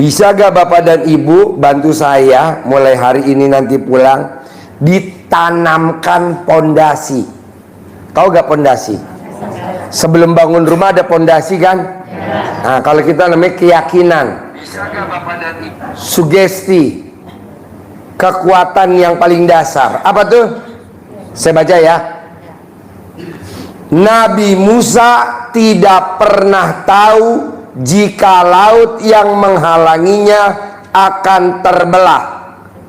Bisa gak Bapak dan Ibu bantu saya mulai hari ini nanti pulang ditanamkan pondasi? Tahu gak pondasi? Sebelum bangun rumah ada pondasi kan? Nah, kalau kita namanya keyakinan, sugesti, kekuatan yang paling dasar. Apa tuh? Saya baca ya. Nabi Musa tidak pernah tahu jika laut yang menghalanginya akan terbelah.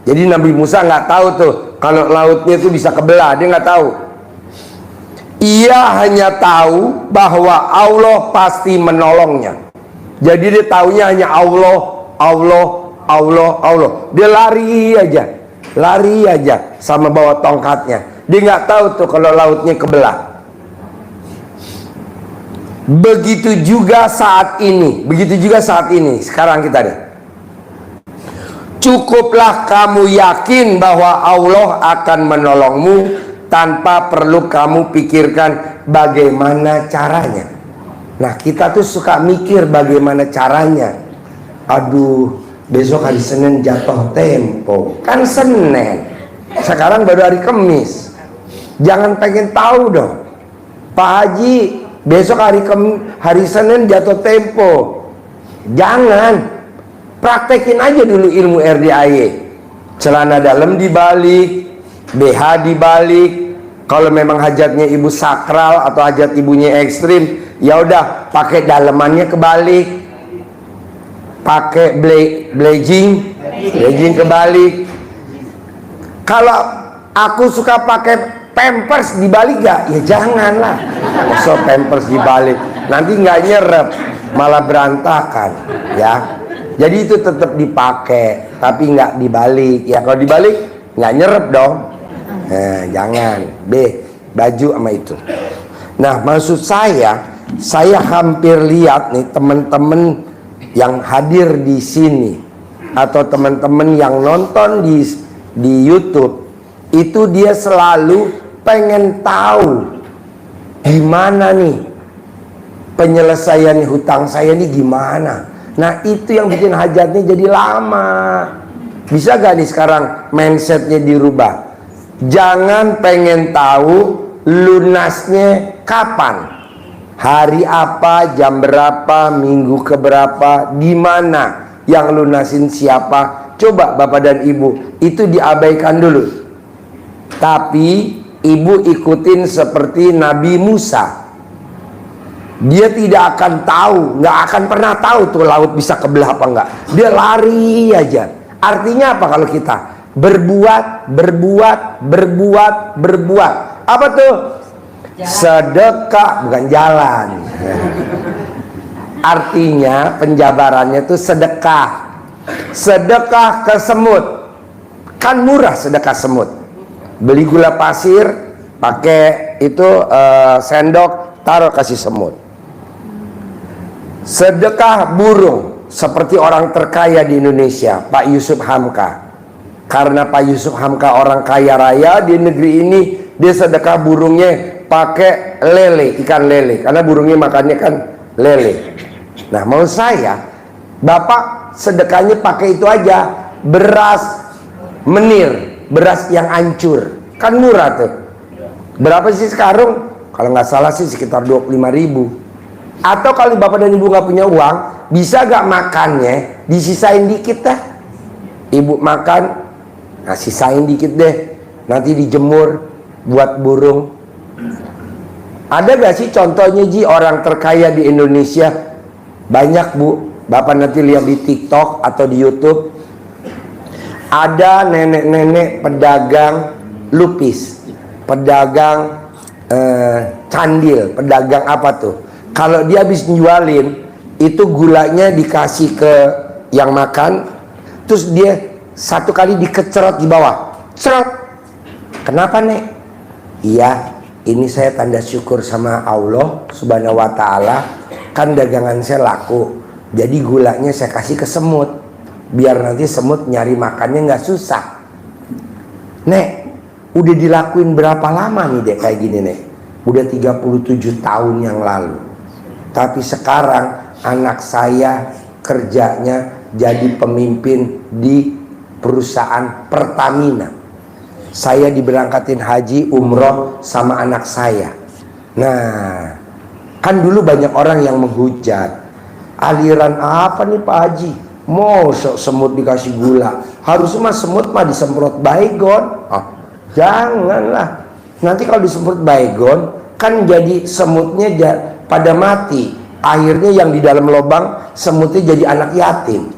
Jadi Nabi Musa nggak tahu tuh kalau lautnya itu bisa kebelah, dia nggak tahu. Ia hanya tahu bahwa Allah pasti menolongnya. Jadi dia taunya hanya Allah, Allah, Allah, Allah. Dia lari aja sama bawa tongkatnya. Dia nggak tahu tuh kalau lautnya kebelah. Begitu juga saat ini. Sekarang kita deh. Cukuplah kamu yakin bahwa Allah akan menolongmu tanpa perlu kamu pikirkan bagaimana caranya. Nah, kita tuh suka mikir bagaimana caranya. Aduh, besok hari Senin jatuh tempo. Kan Senin. Sekarang baru hari Kamis. Jangan pengen tahu dong. Pak Haji, besok hari Senin jatuh tempo. Jangan. Praktekin aja dulu ilmu RDAY. Celana dalam dibalik, BH dibalik. Kalau memang hajatnya ibu sakral atau hajat ibunya ekstrim, ya udah pakai dalemannya kebalik. Pakai blazing kebalik. Kalau aku suka pakai pampers dibalik gak? Ya janganlah. So pampers dibalik, nanti nggak nyerep, malah berantakan, ya. Jadi itu tetap dipakai, tapi nggak dibalik. Ya kalau dibalik nggak nyerep dong. Nah, jangan. Baju sama itu. Nah, maksud saya hampir lihat nih teman-teman yang hadir di sini atau teman-teman yang nonton di YouTube itu dia selalu pengen tahu gimana nih penyelesaian hutang saya nih gimana. Nah, itu yang bikin hajatnya jadi lama. Bisa gak nih sekarang mindsetnya dirubah? Jangan pengen tahu lunasnya kapan, hari apa, jam berapa, minggu keberapa, di mana, yang lunasin siapa. Coba Bapak dan Ibu itu diabaikan dulu. Tapi Ibu ikutin seperti Nabi Musa. Dia tidak akan tahu, nggak akan pernah tahu tuh laut bisa kebelah apa enggak. Dia lari aja. Artinya apa kalau kita berbuat. Apa tuh? Sedekah, bukan jalan. Artinya penjabarannya tuh sedekah. Sedekah ke semut. Kan murah sedekah semut. Beli gula pasir, pakai itu sendok, taruh kasih semut. Sedekah burung, seperti orang terkaya di Indonesia, Pak Yusuf Hamka. Karena Pak Yusuf Hamka orang kaya raya di negeri ini, dia sedekah burungnya pakai lele, ikan lele, karena burungnya makannya kan lele. Nah, mau saya, Bapak sedekahnya pakai itu aja, beras menir, beras yang hancur, kan murah tuh. Berapa sih sekarang? Kalau nggak salah sih sekitar 25.000. Atau kalau Bapak dan Ibu nggak punya uang, bisa gak makannya disisain dikit dah. Ibu makan, nah sisain dikit deh, nanti dijemur buat burung. Ada gak sih contohnya Ji orang terkaya di Indonesia? Banyak Bu, Bapak nanti lihat di TikTok atau di YouTube. Ada nenek-nenek pedagang lupis, pedagang candil, pedagang apa tuh? Kalau dia habis jualin, itu gulanya dikasih ke yang makan, terus dia satu kali dikecerot di bawah. Cerot. Kenapa Nek? Iya, ini saya tanda syukur sama Allah Subhanahu wa ta'ala. Kan dagangan saya laku, jadi gulanya saya kasih ke semut, biar nanti semut nyari makannya nggak susah. Nek, udah dilakuin berapa lama nih dek kayak gini Nek? Udah 37 tahun yang lalu. Tapi sekarang anak saya kerjanya jadi pemimpin di perusahaan Pertamina. Saya diberangkatin haji umroh sama anak saya. Nah, kan dulu banyak orang yang menghujat, aliran apa nih Pak Haji? Mau semut dikasih gula, harusnya mah semut mah disemprot baygon. Janganlah, nanti kalau disemprot baygon kan jadi semutnya pada mati. Akhirnya yang di dalam lubang semutnya jadi anak yatim,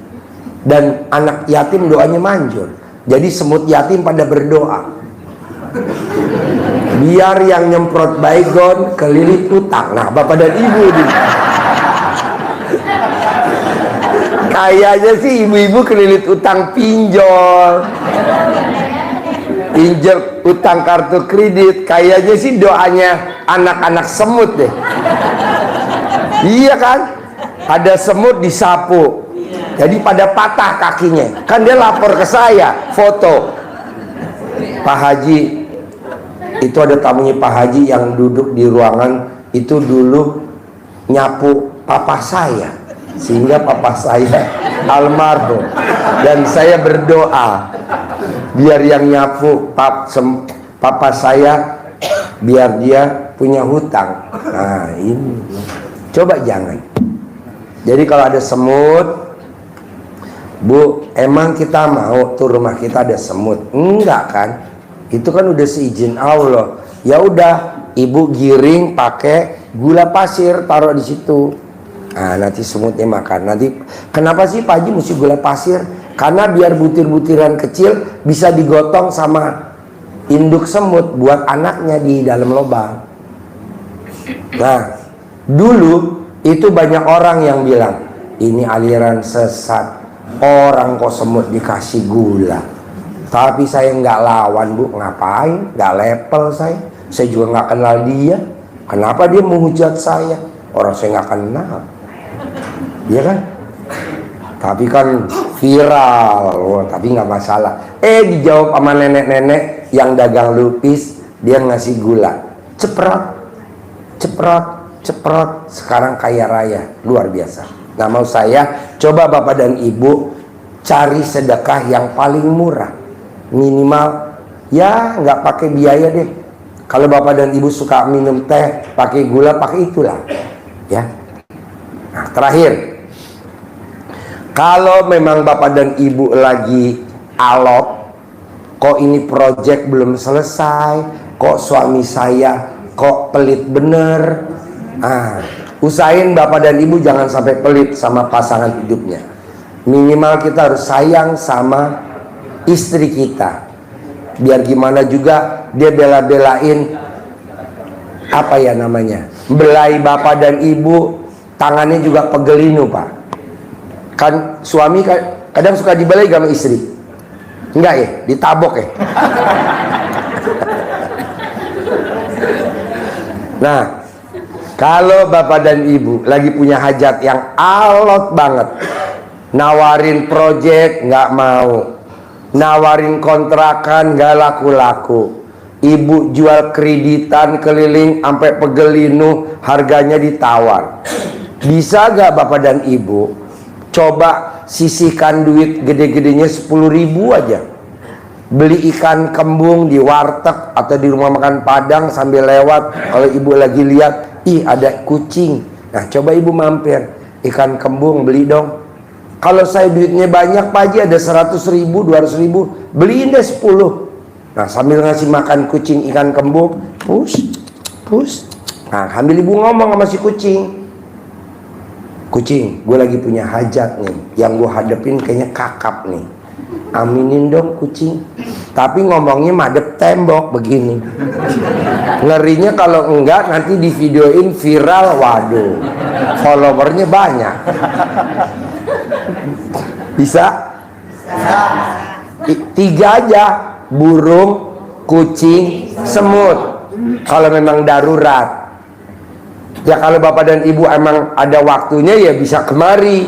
dan anak yatim doanya manjur. Jadi semut yatim pada berdoa, biar yang nyemprot baygon kelilit utang. Nah, Bapak dan Ibu nih, kayaknya sih ibu-ibu kelilit utang pinjol, pinjol utang kartu kredit. Kayaknya sih doanya anak-anak semut deh. Iya kan? Ada semut disapu, jadi pada patah kakinya. Kan dia lapor ke saya, foto. Pak Haji, itu ada tamunya Pak Haji yang duduk di ruangan itu dulu nyapu papa saya, sehingga papa saya almarhum. Dan saya berdoa biar yang nyapu papa saya, biar dia punya hutang. Nah ini, coba jangan. Jadi kalau ada semut, Bu, emang kita mau tuh rumah kita ada semut? Enggak kan? Itu kan udah seizin Allah. Ya udah, ibu giring pakai gula pasir, taruh di situ. Nah, nanti semutnya makan. Nanti kenapa sih Pak Haji mesti gula pasir? Karena biar butir-butiran kecil bisa digotong sama induk semut buat anaknya di dalam lubang. Nah, dulu itu banyak orang yang bilang ini aliran sesat. Orang kok semut dikasih gula. Tapi saya nggak lawan, Bu. Ngapain? Nggak level saya. Saya juga nggak kenal dia. Kenapa dia menghujat saya? Orang saya nggak kenal. Iya kan? Tapi kan viral. Tapi nggak masalah. Dijawab sama nenek-nenek yang dagang lupis. Dia ngasih gula. Ceprot, ceprot, ceprot. Sekarang kaya raya. Luar biasa. Nah, mau saya coba Bapak dan Ibu cari sedekah yang paling murah, minimal ya nggak pakai biaya deh. Kalau Bapak dan Ibu suka minum teh pakai gula, pakai itulah ya. Nah, terakhir, kalau memang Bapak dan Ibu lagi alot, kok ini project belum selesai, kok suami saya kok pelit bener, usahain Bapak dan Ibu jangan sampai pelit sama pasangan hidupnya. Minimal kita harus sayang sama istri kita. Biar gimana juga dia bela-belain apa ya namanya, belai Bapak dan Ibu, tangannya juga pegelinu Pak. Kan suami kadang suka dibelai sama istri. Enggak ya? Ditabok ya? Nah, kalau Bapak dan Ibu lagi punya hajat yang alot banget, nawarin project nggak mau, nawarin kontrakan nggak laku-laku, Ibu jual kreditan keliling sampai pegelinu, harganya ditawar. Bisa nggak Bapak dan Ibu coba sisihkan duit gede-gedenya 10.000 aja, beli ikan kembung di warteg atau di rumah makan Padang sambil lewat. Kalau Ibu lagi lihat, ih ada kucing, nah coba Ibu mampir, ikan kembung beli dong. Kalau saya duitnya banyak Pak Haji, ada 100.000, 200.000, beliin deh 10. Nah sambil ngasih makan kucing ikan kembung, push, push. Nah sambil Ibu ngomong sama si kucing, kucing, gue lagi punya hajat nih, yang gue hadepin kayaknya kakap nih, aminin dong kucing. Tapi ngomongnya madep tembok begini. Ngerinya kalau enggak nanti di videoin viral, waduh, followernya banyak. Bisa? 3 aja, burung, kucing, semut. Kalau memang darurat. Ya kalau Bapak dan Ibu emang ada waktunya ya bisa kemari.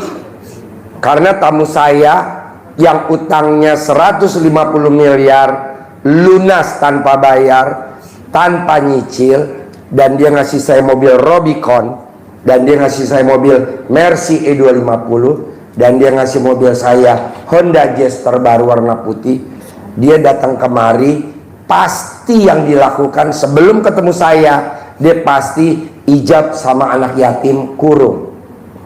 Karena tamu saya yang utangnya 150 miliar lunas tanpa bayar, tanpa nyicil, dan dia ngasih saya mobil Rubicon, dan dia ngasih saya mobil Mercy E250. dan dia ngasih mobil saya Honda Jazz terbaru warna putih. Dia datang kemari, pasti yang dilakukan sebelum ketemu saya, dia pasti ijab sama anak yatim kurung.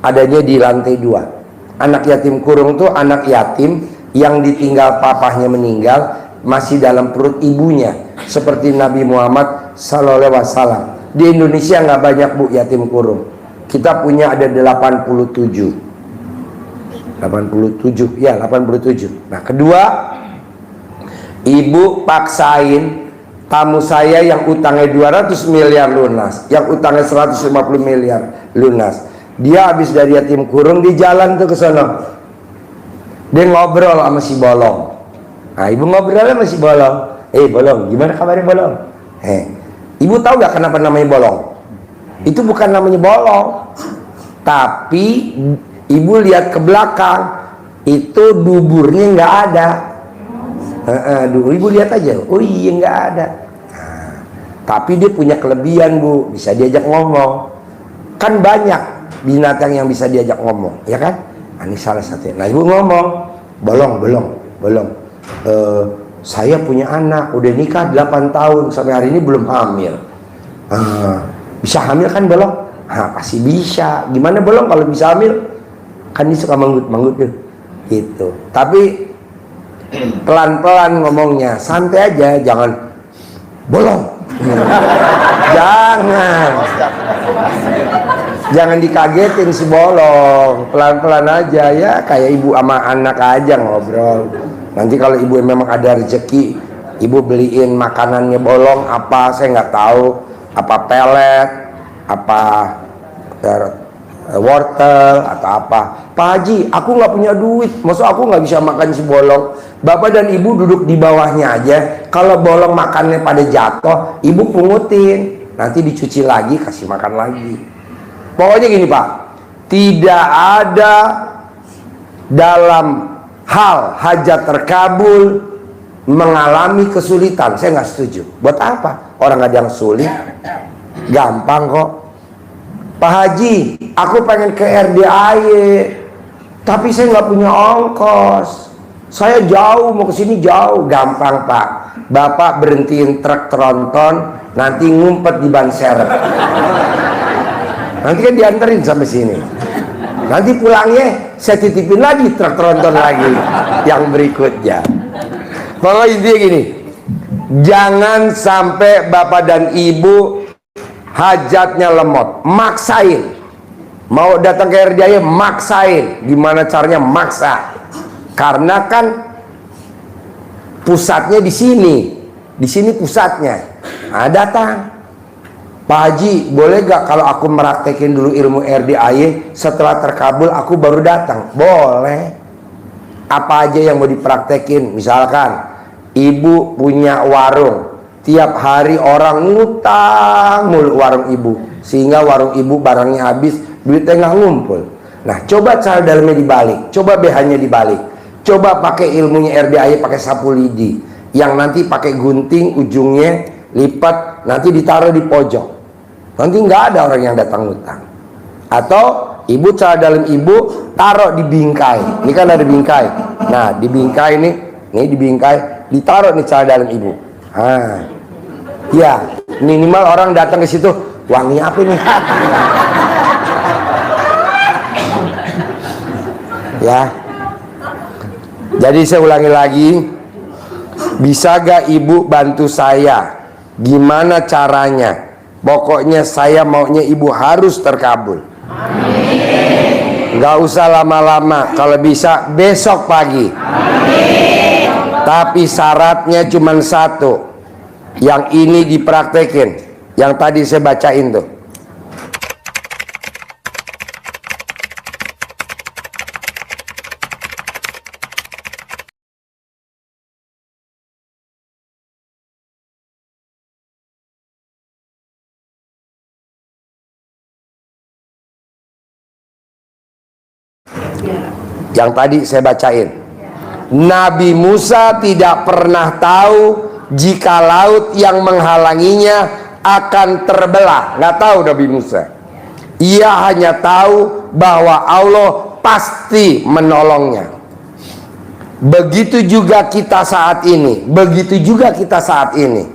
Adanya di lantai 2. Anak yatim kurung tuh anak yatim yang ditinggal papahnya meninggal, masih dalam perut ibunya, seperti Nabi Muhammad SAW. Di Indonesia nggak banyak bu yatim kurung. Kita punya ada 87. Ya 87. Nah kedua, ibu paksain tamu saya yang utangnya 200 miliar lunas, yang utangnya 150 miliar lunas. Dia habis dari yatim kurung, di jalan tuh ke sana. Dia ngobrol sama si Bolong. Nah ibu ngobrolnya sama si Bolong. Bolong, gimana kabarnya Bolong? Ibu tahu gak kenapa namanya Bolong? Itu bukan namanya Bolong, tapi ibu lihat ke belakang, itu duburnya nggak ada. Ibu lihat aja, oh iya nggak ada. Tapi dia punya kelebihan bu, bisa diajak ngomong. Kan banyak binatang yang bisa diajak ngomong, ya kan? Ini salah satu. Nah ibu ngomong, Bolong. Saya punya anak, udah nikah 8 tahun, sampai hari ini belum hamil. Bisa hamil kan Bolong? Pasti bisa. Gimana Bolong kalau bisa hamil? Kan dia suka manggut-manggut gitu. Tapi pelan-pelan ngomongnya, santai aja, jangan Bolong. Jangan dikagetin si Bolong, pelan-pelan aja ya, kayak ibu sama anak aja ngobrol. Nanti kalau ibu memang ada rezeki, ibu beliin makanannya Bolong apa, saya nggak tahu, apa pelet, apa wortel atau apa. Pak Haji, aku nggak punya duit, maksud aku nggak bisa makan si Bolong. Bapak dan ibu duduk di bawahnya aja, kalau Bolong makannya pada jatuh, ibu pungutin, nanti dicuci lagi, kasih makan lagi. Pokoknya gini Pak, tidak ada dalam hal hajat terkabul mengalami kesulitan. Saya nggak setuju. Buat apa? Orang ada yang sulit, gampang kok. Pak Haji, aku pengen ke RDAY, tapi saya nggak punya ongkos. Saya jauh, mau ke sini jauh. Gampang Pak. Bapak berhentiin truk tronton, nanti ngumpet di ban serep. Nanti kan dianterin sampai sini. Nanti pulangnya saya titipin lagi truk tronton lagi yang berikutnya. Pokoknya intinya gini, jangan sampai bapak dan ibu hajatnya lemot, maksain. Mau datang ke RDAY, maksain. Gimana caranya? Maksa. Karena kan pusatnya di sini pusatnya. Nah, datang. Pak Haji, boleh gak kalau aku meraktekin dulu ilmu RDAY, setelah terkabul aku baru datang? Boleh. Apa aja yang mau dipraktekin? Misalkan ibu punya warung, tiap hari orang ngutang mulu warung ibu, sehingga warung ibu barangnya habis, duitnya nggak ngumpul. Nah coba cara dalamnya dibalik, coba BH-nya dibalik, coba pakai ilmunya RDAY, pakai sapu lidi yang nanti pakai gunting, ujungnya lipat, nanti ditaruh di pojok. Nanti nggak ada orang yang datang ngutang. Atau ibu cara dalam ibu taruh di bingkai. Ini kan ada bingkai. Nah di bingkai ini di bingkai ditaruh nih cara dalam ibu. Ya minimal orang datang ke situ, wangi apa nih? Ya. Jadi saya ulangi lagi, bisa gak ibu bantu saya? Gimana caranya? Pokoknya saya maunya ibu harus terkabul. Amin. Gak usah lama-lama, kalau bisa besok pagi. Amin. Tapi syaratnya cuma satu, yang ini dipraktekin, yang tadi saya bacain tuh. Yang tadi saya bacain. Nabi Musa tidak pernah tahu jika laut yang menghalanginya akan terbelah. Nggak tahu Nabi Musa. Ia hanya tahu bahwa Allah pasti menolongnya. Begitu juga kita saat ini. Begitu juga kita saat ini.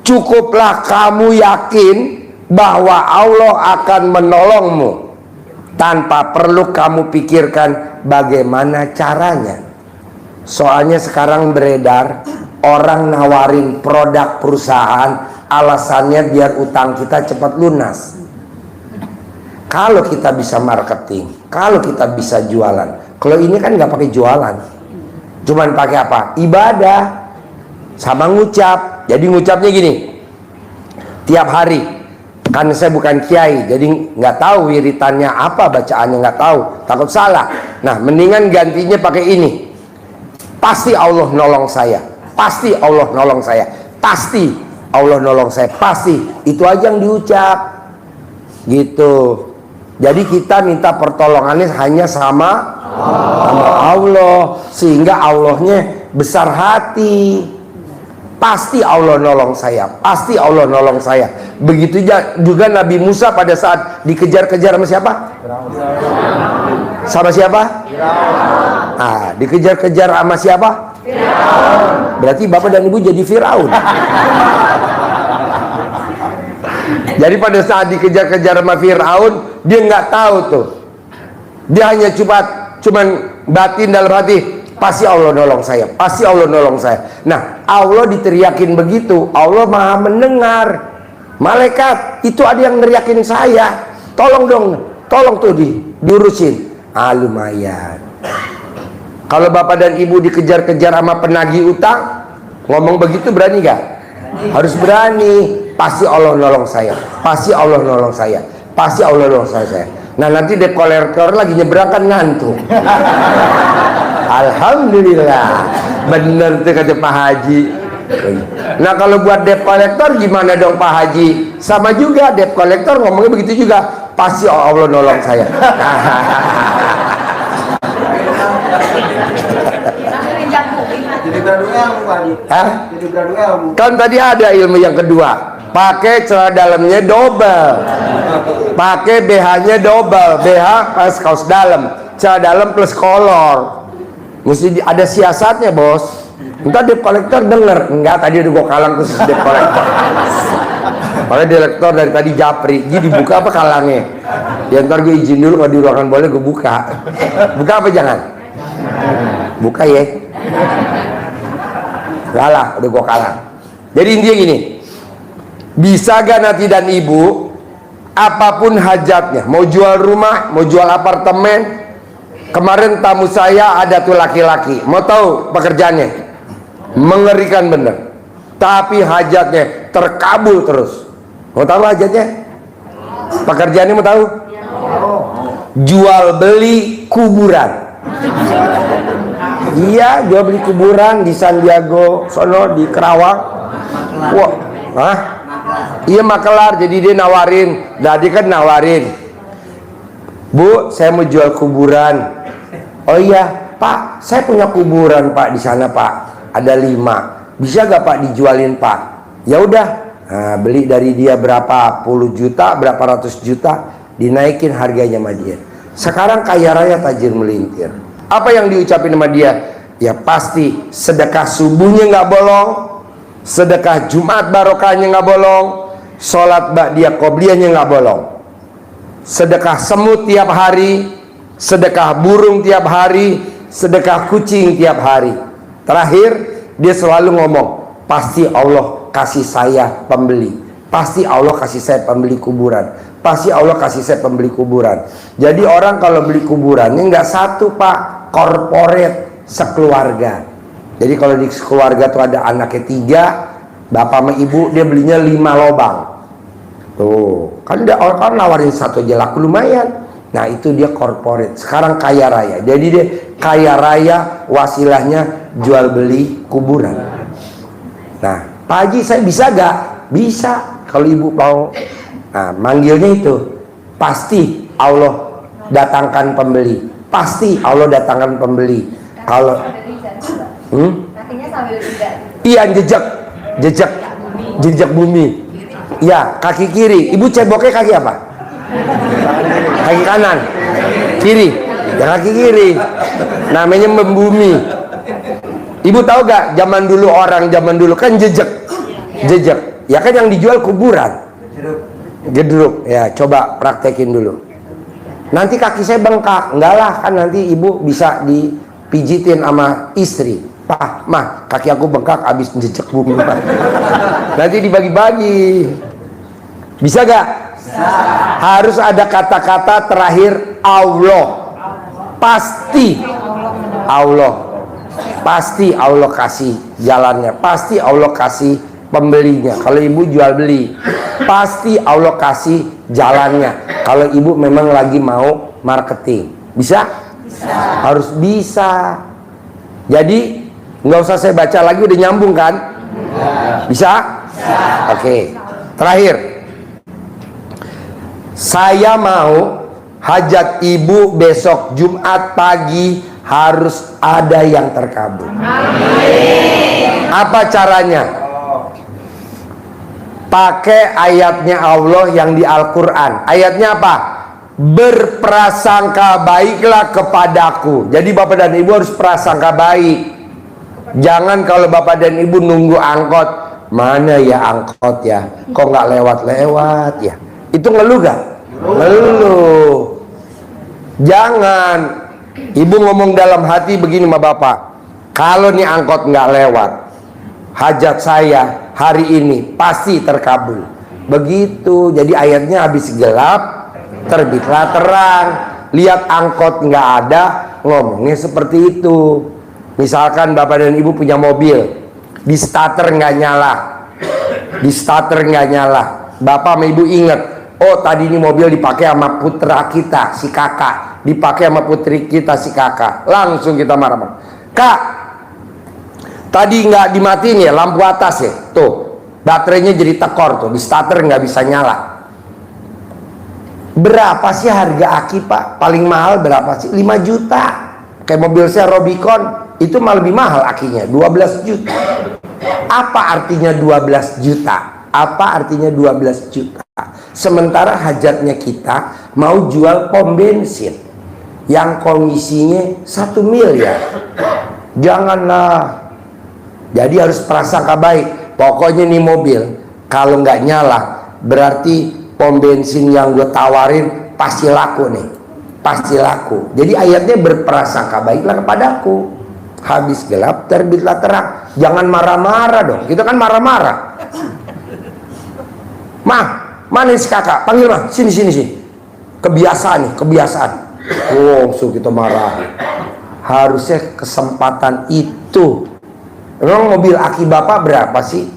Cukuplah kamu yakin bahwa Allah akan menolongmu, tanpa perlu kamu pikirkan bagaimana caranya. Soalnya sekarang beredar orang nawarin produk perusahaan, alasannya biar utang kita cepat lunas. Kalau kita bisa marketing, kalau kita bisa jualan. Kalau ini kan nggak pakai jualan, cuman pakai apa? Ibadah sama ngucap. Jadi ngucapnya gini, tiap hari. Kan saya bukan kiai, jadi nggak tahu wiritannya apa, bacaannya nggak tahu, takut salah. Nah, mendingan gantinya pakai ini. Pasti Allah nolong saya, pasti Allah nolong saya, pasti Allah nolong saya, pasti. Itu aja yang diucap, gitu. Jadi kita minta pertolongannya hanya sama Allah, sehingga Allahnya besar hati. Pasti Allah nolong saya, pasti Allah nolong saya. Begitu juga Nabi Musa pada saat dikejar-kejar sama siapa? Sama siapa? Ah, dikejar-kejar sama siapa? Berarti bapak dan ibu jadi Firaun. Jadi pada saat dikejar-kejar sama Firaun, dia nggak tahu tuh. Dia hanya cuman batin dalam hati, pasti Allah nolong saya, pasti Allah nolong saya. Nah, Allah diteriakin begitu, Allah maha mendengar. Malaikat itu ada yang neriakin saya, tolong dong, tolong tuh diurusin. Ah, lumayan. Kalau bapak dan ibu dikejar-kejar sama penagih utang, ngomong begitu berani gak? Harus berani. Pasti Allah nolong saya, pasti Allah nolong saya, pasti Allah nolong saya. Nah, nanti debt collector lagi nyebrang kan ngantuk. Alhamdulillah, bener tuh kata Pak Haji. Nah, kalau buat debt collector gimana dong Pak Haji? Sama juga, debt collector ngomongnya begitu juga, pasti Allah nolong saya. Kan tadi ada ilmu yang kedua, pakai celana dalamnya double, pakai BH-nya double, BH plus kaos dalam, celana dalam plus kolor. Mesti ada siasatnya, bos. Entar debt collector denger, enggak, tadi udah gue kalang khusus debt collector. Makanya direktur dari tadi japri, jadi dibuka apa kalangnya? Ya ntar gue izin dulu, kalau di ruangan boleh gue buka. Buka apa jangan? Buka ya. Kalah, udah gue kalah. Jadi intinya gini, bisa gak nanti dan ibu, apapun hajatnya, mau jual rumah, mau jual apartemen. Kemarin tamu saya ada tuh laki-laki, mau tahu pekerjaannya? Mengerikan bener. Tapi hajatnya terkabul terus. Mau tahu hajatnya? Pekerjaannya mau tahu? Jual beli kuburan. Iya, jual beli kuburan di San Diego, sono di Kerawang. Wah, hah? Iya makelar, jadi dia nawarin. Tadi kan nawarin, Bu, saya mau jual kuburan. Oh iya, Pak, saya punya kuburan Pak di sana Pak. Ada 5. Bisa gak Pak dijualin Pak? Ya udah, nah, beli dari dia berapa puluh juta, berapa ratus juta, dinaikin harganya sama dia. Sekarang kaya raya tajir melintir. Apa yang diucapin sama dia? Ya pasti sedekah subuhnya nggak bolong, sedekah Jumat barokahnya nggak bolong, sholat ba'diyah qobliyahnya nggak bolong, sedekah semut tiap hari, sedekah burung tiap hari, sedekah kucing tiap hari. Terakhir dia selalu ngomong, pasti Allah kasih saya pembeli, pasti Allah kasih saya pembeli kuburan, pasti Allah kasih saya pembeli kuburan. Jadi orang kalau beli kuburannya nggak satu Pak, korporat, sekeluarga. Jadi kalau di keluarga tuh ada anaknya 3, bapak sama ibu, dia belinya 5 lobang. Tuh, kan dia orang nawarin satu aja laku lumayan. Nah itu dia korporat. Sekarang kaya raya. Jadi dia kaya raya, wasilahnya jual beli kuburan. Nah, Pak Haji saya bisa gak? Bisa, kalau ibu mau. Nah, manggilnya itu, pasti Allah datangkan pembeli, pasti Allah datangkan pembeli. Kalau iya, jejak bumi. Ya, kaki kiri. Ibu ceboknya kaki apa? Kaki kanan, kiri. yang kaki kiri. Namanya membumi. Ibu tahu gak, zaman dulu kan jejak. Ya kan yang dijual kuburan. Gedruk. Ya, coba praktekin dulu. Nanti kaki saya bengkak. Enggak lah, kan nanti ibu bisa dipijitin sama istri. Pak, mah, kaki aku bengkak habis jejak bumi, Pak. Nanti dibagi-bagi. Bisa gak? Bisa. Harus ada kata-kata terakhir Allah. Pasti Allah. Pasti Allah kasih jalannya. Pasti Allah kasih pembelinya. Kalau ibu jual beli, pasti Allah kasih jalannya. Kalau ibu memang lagi mau marketing, bisa? Bisa. Harus bisa. Jadi nggak usah saya baca lagi, udah nyambung kan? Bisa? Bisa. Oke. Terakhir, saya mau hajat ibu besok Jumat pagi harus ada yang terkabul. Amin. Apa caranya? Pakai ayatnya Allah yang di Al-Quran. Ayatnya apa? Berprasangka baiklah kepadaku. Jadi bapak dan ibu harus prasangka baik. Jangan kalau bapak dan ibu nunggu angkot, mana ya angkot ya, kok nggak lewat-lewat ya, itu ngeluh gak? Ngeluh. Jangan. Ibu ngomong dalam hati begini sama bapak, kalau nih angkot nggak lewat, hajat saya hari ini pasti terkabul. Begitu. Jadi ayatnya habis gelap terbitlah terang. Lihat angkot nggak ada, ngomongnya seperti itu. Misalkan bapak dan ibu punya mobil, di starter nggak nyala, bapak sama ibu inget, oh tadi ini mobil dipakai sama putra kita si kakak, dipakai sama putri kita si kakak. Langsung kita marah-marah, kak, tadi nggak dimatiin ya lampu atas ya, tuh baterainya jadi tekor tuh, di starter nggak bisa nyala. Berapa sih harga aki pak? Paling mahal berapa sih? 5 juta. Kayak mobil saya Robicon itu malah lebih mahal akinya, 12 juta. Apa artinya 12 juta? Apa artinya 12 juta? Sementara hajatnya kita mau jual pom bensin yang komisinya 1 miliar. Janganlah. Jadi harus prasangka baik. Pokoknya nih mobil kalau nggak nyala berarti pom bensin yang gue tawarin pasti laku nih, pasti laku. Jadi ayatnya berprasangka baiklah kepadaku. Habis gelap terbitlah terang. Jangan marah-marah dong. Kita kan marah-marah. Mah, mana si kakak? Panggil mah. Sini. Kebiasaan nih, kebiasaan. Oh, so kita marah. Harusnya kesempatan itu. Emang mobil aki bapak berapa sih?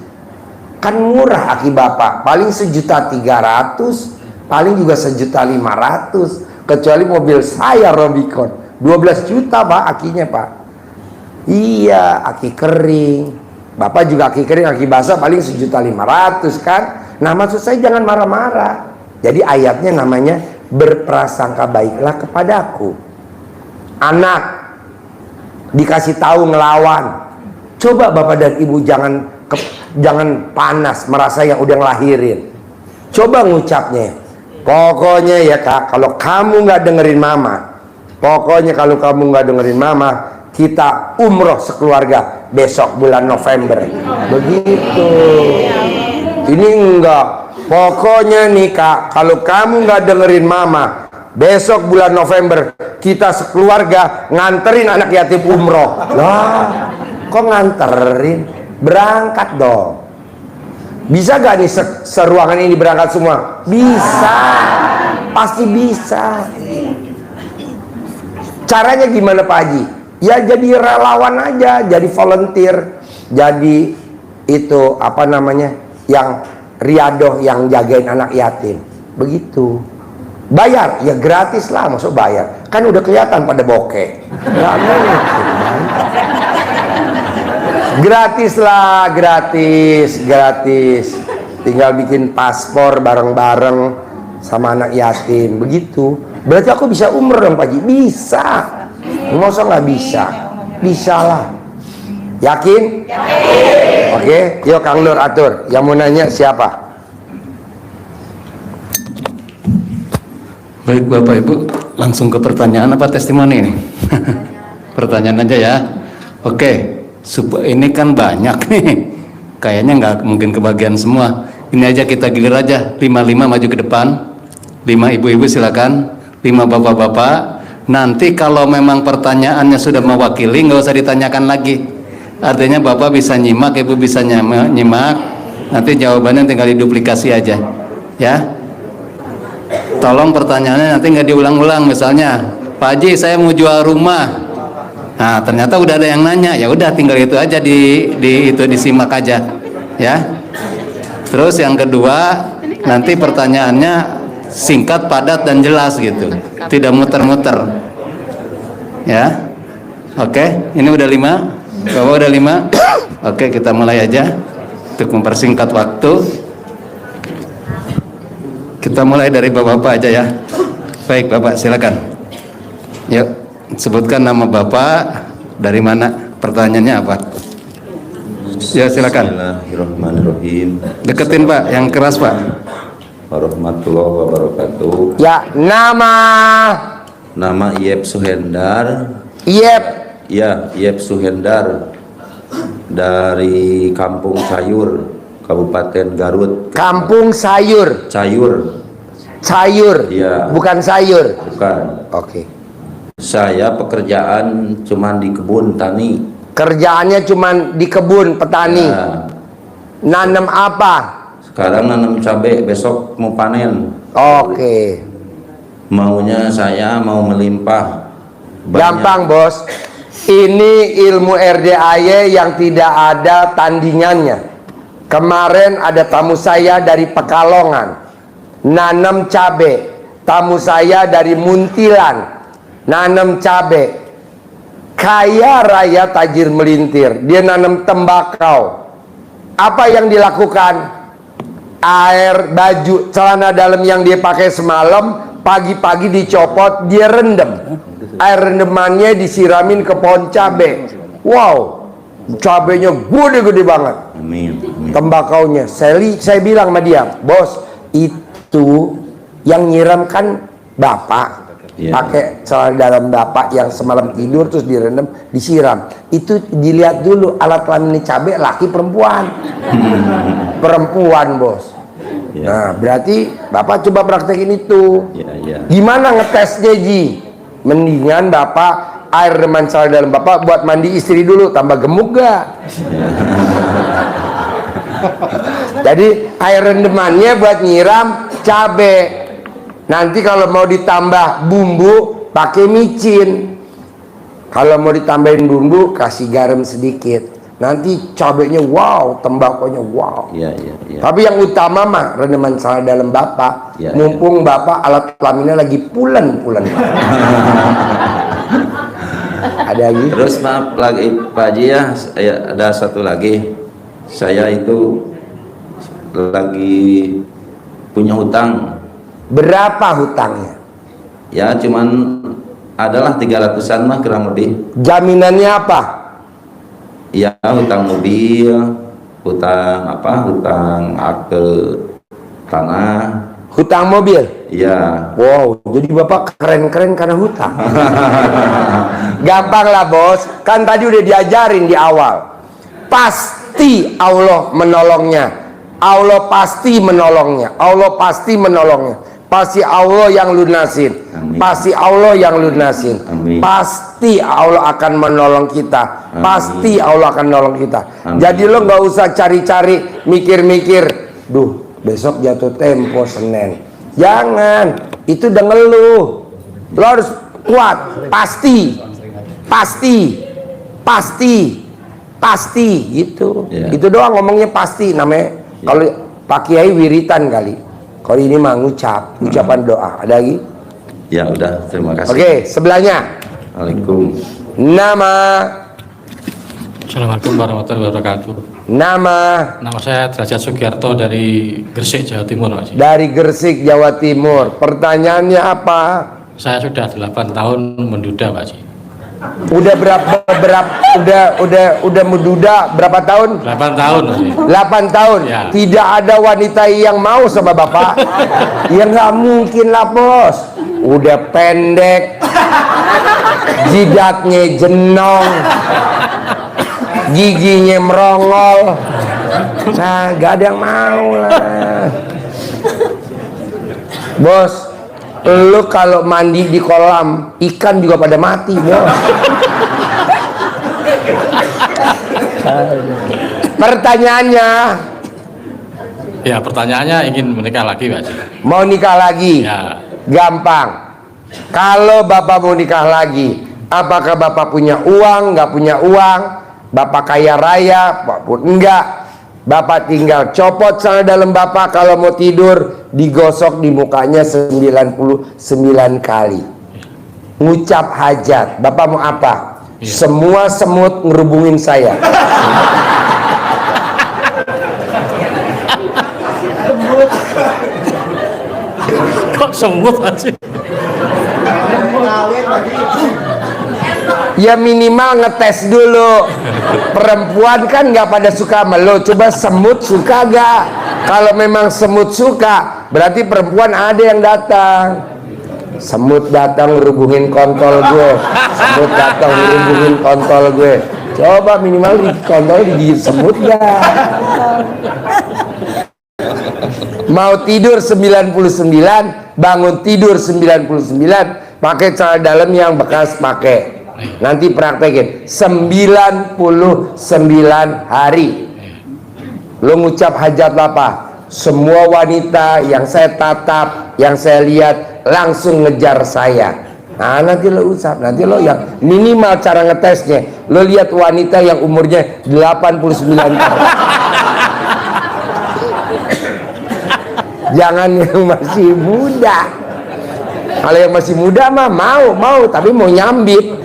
Kan murah aki bapak. Paling 1.300.000, paling juga 1.500.000. Kecuali mobil saya Robicon 12 juta pak akinya pak. Iya, aki kering. Bapak juga aki kering, aki basah paling 1.500.000 kan. Nah maksud saya jangan marah-marah. Jadi ayatnya namanya berprasangka baiklah kepadaku. Anak dikasih tahu ngelawan, coba bapak dan ibu jangan panas merasa yang udah ngelahirin. Coba ngucapnya, pokoknya ya kak, kalau kamu nggak dengerin mama, pokoknya kalau kamu nggak dengerin mama, kita umroh sekeluarga besok bulan November. Begitu. Ini enggak. Pokoknya nih kak, kalau kamu nggak dengerin mama, besok bulan November kita sekeluarga nganterin anak yatim umroh. Lah, kok nganterin? Berangkat dong. Bisa gak nih seruangan ini berangkat semua? Bisa. Pasti bisa. Caranya gimana Pak Haji? Ya jadi relawan aja, jadi volunteer, jadi itu apa namanya, yang riadoh yang jagain anak yatim. Begitu. Bayar? Ya gratis lah, masuk bayar. Kan udah kelihatan pada bokeh. Nggak mungkin. Gratis lah, gratis. Tinggal bikin paspor bareng-bareng sama anak yatim. Begitu. Berarti aku bisa umroh dong Pak Haji? Bisa. Masa nggak bisa? Bisa lah. Yakin? Yakin. Oke, yuk Kang Nur atur. Yang mau nanya siapa? Baik Bapak Ibu, langsung ke pertanyaan apa testimoni ini? Pertanyaan aja ya. Oke, ini kan banyak nih. Kayaknya nggak mungkin kebagian semua. Ini aja kita gilir aja. 5 maju ke depan. 5 ibu-ibu silakan. 5 bapak-bapak. Nanti kalau memang pertanyaannya sudah mewakili, nggak usah ditanyakan lagi. Artinya bapak bisa nyimak, ibu bisa nyimak. Nanti jawabannya tinggal diduplikasi aja, ya. Tolong pertanyaannya nanti nggak diulang-ulang. Misalnya, Pak Haji, saya mau jual rumah. Nah, ternyata udah ada yang nanya. Ya udah, tinggal itu aja itu disimak aja, ya. Terus yang kedua, nanti pertanyaannya singkat, padat, dan jelas gitu, tidak muter-muter, ya. Oke, ini udah 5. Bapak udah 5. Oke, kita mulai aja untuk mempersingkat waktu. Kita mulai dari bapak-bapak aja ya. Baik, Bapak silakan. Yuk, sebutkan nama Bapak, dari mana, pertanyaannya apa. Ya, silakan. Bismillahirrahmanirrahim. Deketin Pak, yang keras Pak. Warahmatullahi wabarakatuh. Ya, Nama Iep Suhendar. Iep. Ya, Iep Suhendar dari Kampung Sayur, Kabupaten Garut. Kampung Sayur. Sayur. Iya. Bukan sayur. Bukan. Oke. Saya pekerjaan cuman di kebun tani. Kerjaannya cuman di kebun petani. Ya, Nanam apa? sekarang nanam cabai, besok mau panen. Oke. Maunya saya mau melimpah. Banyak. Gampang bos. Ini ilmu RDAY yang tidak ada tandingannya. Kemarin ada tamu saya dari Pekalongan, nanam cabe. Tamu saya dari Muntilan, nanam cabe. Kaya raya tajir melintir, dia nanam tembakau. Apa yang dilakukan? Air, baju, celana dalam yang dia pakai semalam, pagi-pagi dicopot, dia rendam. Air rendemannya disiramin ke pohon cabe. Wow, cabenya gede-gede banget. Amin. Tembakaunya, saya bilang sama dia, bos, itu yang nyiram kan bapak. Iya. Pakai celana dalam bapak yang semalam tidur terus direndam, disiram. Itu dilihat dulu alat kelamin cabe, laki perempuan. Perempuan bos. Ya. Nah, berarti bapak coba praktekin itu. Ya. Gimana ngetesnya Ji? Mendingan bapak air reman celana dalam bapak buat mandi istri dulu, tambah gemuk gak? Jadi air rendemannya buat nyiram cabe. Nanti kalau mau ditambah bumbu pakai micin. Kalau mau ditambahin bumbu kasih garam sedikit. Nanti cabenya wow, tembakonya wow. Ya. Tapi yang utama mah rendeman celana dalam bapak. Ya, Mumpung bapak alat kelaminnya lagi pulen. Ada lagi? Terus maaf lagi Pak Haji ya, ada satu lagi. Saya itu lagi punya hutang. Berapa hutangnya? Ya cuman adalah 300-an mah kurang lebih. Jaminannya apa? Ya hutang mobil, hutang akte tanah. Hutang mobil? Iya. Wow, jadi bapak keren-keren karena hutang. Gampang lah bos, kan tadi udah diajarin di awal. Pasti Allah menolongnya. Allah pasti menolongnya. Allah pasti menolongnya. Pasti Allah yang lunasin. Amin. Pasti Allah yang lunasin. Amin. Pasti Allah akan menolong kita. Amin. Pasti Allah akan menolong kita. Amin. Jadi lo nggak usah cari-cari, mikir-mikir. Duh, besok jatuh tempo Senin. Jangan, itu udah ngeluh. Lo harus kuat. Pasti gitu. Yeah. Itu doang ngomongnya pasti namanya. Kalau Pak Kiai wiritan kali. Kalau ini mah ucapan doa. Ada lagi? Ya udah, terima kasih. Oke, sebelahnya. Waalaikumsalam. Nama. Assalamualaikum warahmatullahi wabarakatuh. Nama saya Derajat Sugiarto dari Gresik, Jawa Timur, Pak. dari Gresik, Jawa Timur. Pertanyaannya apa? Saya sudah 8 tahun menduda, Pak. Udah udah menduda berapa tahun? 8 tahun Haji. 8 tahun. Ya. Tidak ada wanita yang mau sama bapak. Ya nggak mungkin lah bos. Udah pendek, jidatnya jenong, giginya merongol. Nah, gak ada yang mau lah. Bos, lu kalau mandi di kolam ikan juga pada mati bos. Pertanyaannya, Ya, pertanyaannya ingin menikah lagi Pak Haji. mau nikah lagi? Ya. Gampang. Kalau bapak mau nikah lagi, apakah bapak punya uang? Nggak punya uang? Bapak kaya raya? Walaupun enggak, bapak tinggal copot sana dalam bapak. Kalau mau tidur, digosok di mukanya 99 kali. Ngucap hajat. Bapak mau apa? Iya. Semua semut ngerubungin saya. Kok semut Haji? Ya minimal ngetes dulu. Perempuan kan nggak pada suka sama lo. Coba semut suka gak? Kalau memang semut suka, berarti perempuan ada yang datang. Semut datang ngerubungin kontol gue. Semut datang ngerubungin kontol gue. Coba minimal di kontol digigit semut gak? Mau tidur 99, bangun tidur 99, pakai celana dalam yang bekas pakai. Nanti praktekin 99 hari. Lo ngucap hajat apa? Semua wanita yang saya tatap, yang saya lihat langsung ngejar saya. Nah, nanti lo usap, nanti lo yang minimal cara ngetesnya, lo lihat wanita yang umurnya 89 tahun. Jangan yang masih muda. Kalau yang masih muda mah mau tapi mau nyambit.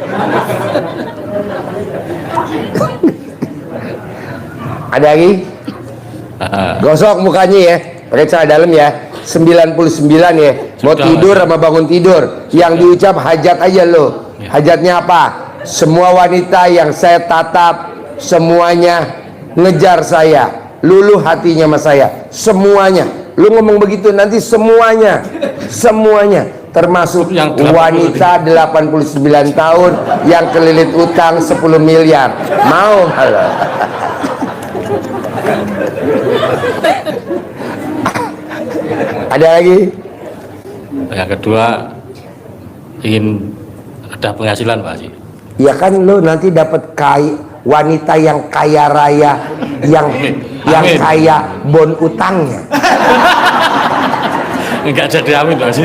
Ada lagi? Gosok mukanya ya, pakai celana dalam ya. 99 ya. Mau Sudah, tidur sama bangun tidur, yang diucap hajat aja lo. Hajatnya apa? Semua wanita yang saya tatap, semuanya ngejar saya, luluh hatinya sama saya, semuanya. Lu ngomong begitu nanti semuanya termasuk Yang wanita 89 tahun yang kelilit utang 10 miliar. Mau halo. Ada lagi? Yang kedua, ingin ada penghasilan Pak Haji. Ya kan lu nanti dapat wanita yang kaya raya, yang Amin. kaya bon utangnya. Enggak jadi amin Pak Haji.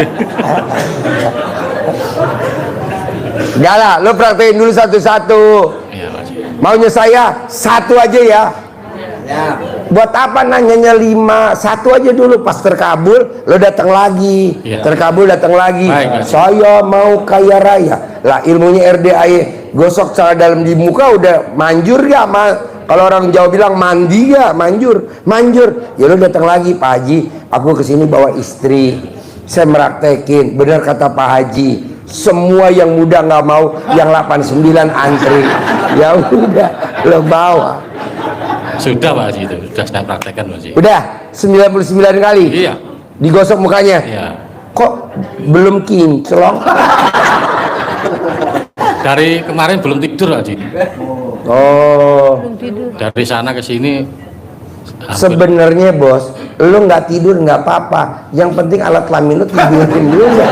Udah lah, lu praktekin dulu satu-satu. Iya Pak Haji. Maunya saya satu aja ya. Buat apa nanyanya 5? Satu aja dulu, pas terkabul lo datang lagi. Ya. Terkabul datang lagi. Baik, Saya mau kaya raya. Lah ilmunya RDAE, gosok cara dalam di muka udah manjur gak? Kalau orang Jawa bilang mandi gak? Manjur. Ya lo datang lagi, Pak Haji, aku kesini bawa istri. Saya meraktekin, benar kata Pak Haji. Semua yang muda nggak mau, yang 89 antri. Ya udah, lo bawa. Sudah Pak Haji, itu sudah saya praktekkan Pak Haji. Udah 99 kali. Iya. Digosok mukanya. Iya. Kok belum kinclong? Dari kemarin belum tidur Pak Haji. Oh, Dari sana ke sini sebenarnya bos, lu nggak tidur nggak apa-apa. Yang penting alat kelamin lu tidurin dulu ya.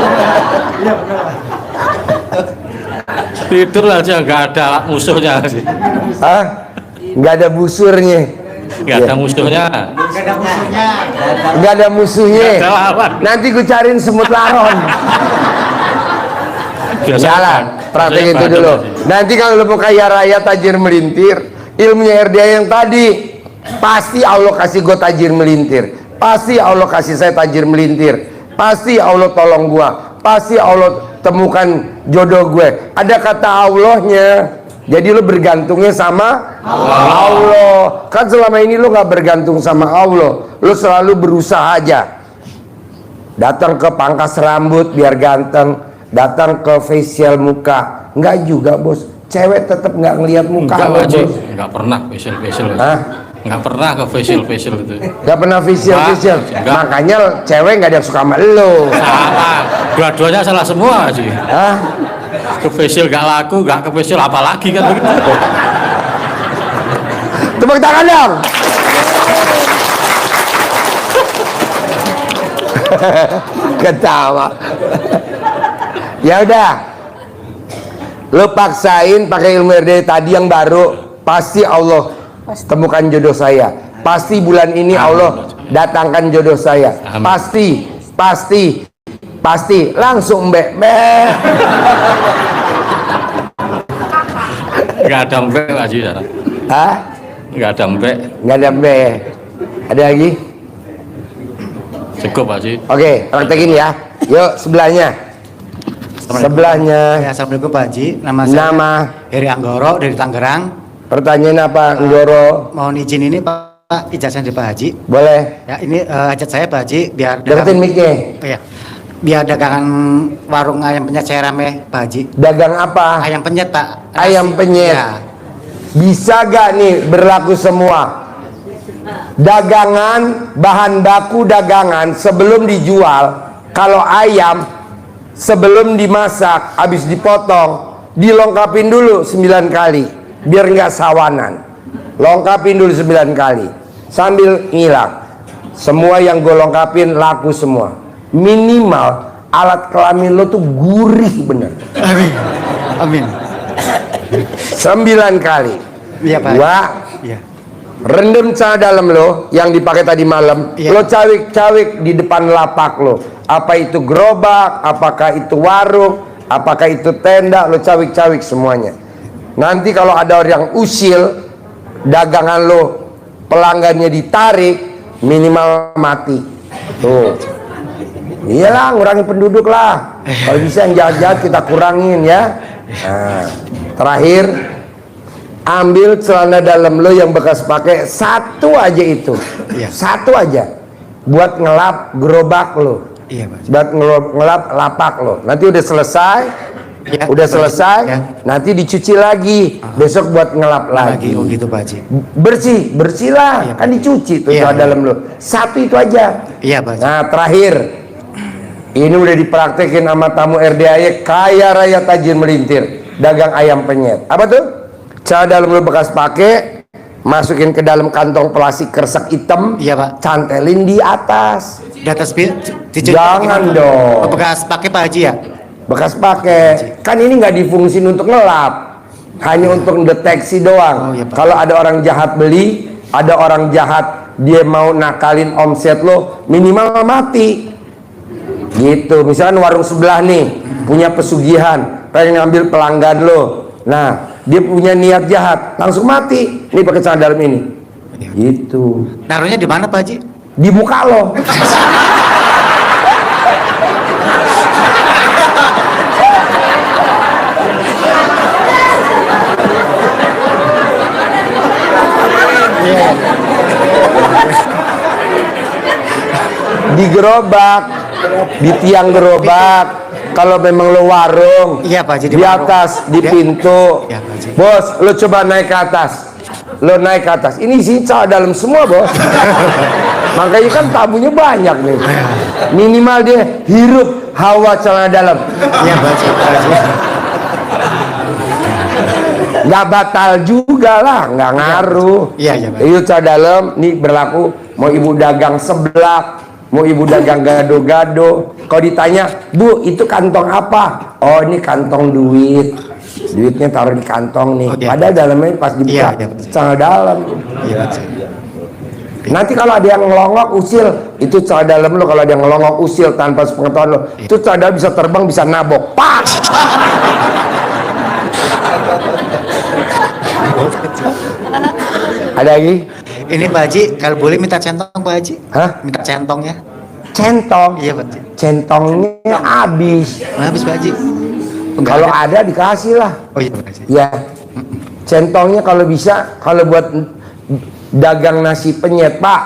tidur aja nggak ada musuhnya sih. Hah? Nggak ada busurnya. Nggak ada musuhnya. Nggak ada musuhnya. Nggak ada lawan. Nanti gue cariin semut laron. Jalan, praktekin itu dulu. Nanti kalau lu mau kaya raya tajir melintir, ilmunya RDA yang tadi, pasti Allah kasih gue tajir melintir. Pasti Allah kasih saya tajir melintir. Pasti Allah tolong gua. Pasti Allah temukan jodoh gue. Ada kata Allahnya. Jadi lu bergantungnya sama Allah. Kan selama ini lu nggak bergantung sama Allah. Lu selalu berusaha aja. Datang ke pangkas rambut biar ganteng, datang ke facial muka. Nggak juga bos. cewek tetap nggak ngelihat muka Enggak lo, Pak Haji, Bos? enggak pernah facial itu. Hah? Enggak pernah ke facial itu. Nggak pernah facial. Enggak. Makanya cewek nggak ada yang suka sama lo. Salah, dua-duanya salah semua Haji. Hah? Ke facial enggak laku, enggak ke facial apalagi kan begitu. Tepuk tangan dong. Ketawa. Ya udah, lo paksain pakai ilmu RD tadi yang baru, pasti Allah temukan jodoh saya. Pasti bulan ini Allah datangkan jodoh saya. Amin. Pasti langsung mbek. Enggak ada mbek Pak Haji. Hah? Enggak ada mbek. Nggak ada mbek. Ada lagi? Cukup Pak Haji. Oke, praktekin ya. Yuk sebelahnya. Sebelahnya. Ya, Assalamualaikum Pak Haji. Nama saya Nama. Heri Anggoro dari Tangerang. Pertanyaan apa, Nggoro? Mohon izin ini Pak, ijazah dari Pak Haji. Boleh. Ya, ini hajat saya Pak Haji biar Deketin mic-nya. Oh, ya. Biar dagangan warung ayam penyet saya rame Pak Haji. Dagang apa? Ayam penyet Pak. Ayam penyet. Ya. Bisa gak nih berlaku semua? Dagangan, bahan baku dagangan sebelum dijual. Kalau ayam sebelum dimasak, habis dipotong, dilengkapin dulu 9 kali biar nggak sawanan. Lengkapin dulu 9 kali sambil ngilang. Semua yang gue lengkapin laku semua. Minimal alat kelamin lo tuh gurih bener. Amin. Amin. 9 kali. Iya Pak. Dua, Iya. rendam celana dalam lo yang dipakai tadi malam. Iya. Lo cawik-cawik di depan lapak lo. Apa itu gerobak, apakah itu warung, apakah itu tenda, lo cawik-cawik semuanya. Nanti kalau ada orang yang usil, dagangan lo pelanggannya ditarik, minimal mati. Tuh. Iyalah, ngurangin penduduk lah. Kalau bisa yang jahat-jahat kita kurangin ya. Nah, terakhir, ambil celana dalam lo yang bekas pakai, satu aja itu. Iya. Satu aja. Buat ngelap gerobak lo. Iya Pak. Buat ngelap lapak lo. Nanti udah selesai. Ya, Udah Pak. selesai, Ya. nanti dicuci lagi. Besok buat ngelap lagi. Oh gitu Pak Haji. Bersih lah. Iya, Kan Pak. dicuci tuh Iya, celana dalam lo. Satu itu aja. Iya Pak Haji. Nah terakhir, ini udah dipraktekin sama tamu RDAY kaya raya tajir melintir, dagang ayam penyet. Apa tuh? Celana dalam lo bekas pakai, masukin ke dalam kantong plastik kresek hitam. Iya Pak. Cantelin di atas. Di atas Jangan dong. Oh, bekas pakai Pak Haji ya? Bekas pakai. Kan ini nggak difungsin untuk ngelap, hanya untuk deteksi doang. Oh, iya, Pak. Kalau ada orang jahat beli, ada orang jahat dia mau nakalin omset lo, minimal mati. Gitu. Misalkan warung sebelah nih punya pesugihan, pengen ngambil pelanggan lo. Nah, dia punya niat jahat, langsung mati. Ini pakai celana dalam ini. Gitu. Naruhnya di mana Pak Haji? Di muka lo. Di gerobak, di tiang gerobak. Kalau memang lo warung, Iya, Pak Haji, di warung. atas, di Ya. pintu. Ya, Pak Haji. Bos, lo coba naik ke atas. Lo naik ke atas. Ini sih celana dalam semua, bos. Makanya kan tamunya banyak nih. Minimal dia hirup hawa celana dalam. Iya Pak Haji. Pak Haji. Nggak batal juga lah, nggak ngaruh. Iya, iya, Pak. Itu celana dalam, nih berlaku. Mau ibu dagang seblak, mau ibu dagang gado-gado. Kalau ditanya, Bu, itu kantong apa? Oh, ini kantong duit. Duitnya taruh di kantong nih. Oh, iya. Padahal dalamnya pas dibuka, Iya, iya. celana dalam. Iya Pak Haji. Nanti kalau ada yang ngelongok usil, itu celana dalam lo. Kalau ada yang ngelongok usil tanpa sepengetahuan lo, itu celana dalam bisa terbang, bisa nabok. Pak! Ada lagi? Ini Pak Haji, kalau boleh minta centong Pak Haji? Hah? Minta centongnya? Centong. Iya Pak Haji. Centongnya habis. Habis Pak Haji. Enggak Kalau ada. ada dikasih lah. Oh iya Pak Haji. Ya. Centongnya kalau bisa, kalau buat dagang nasi penyet, Pak.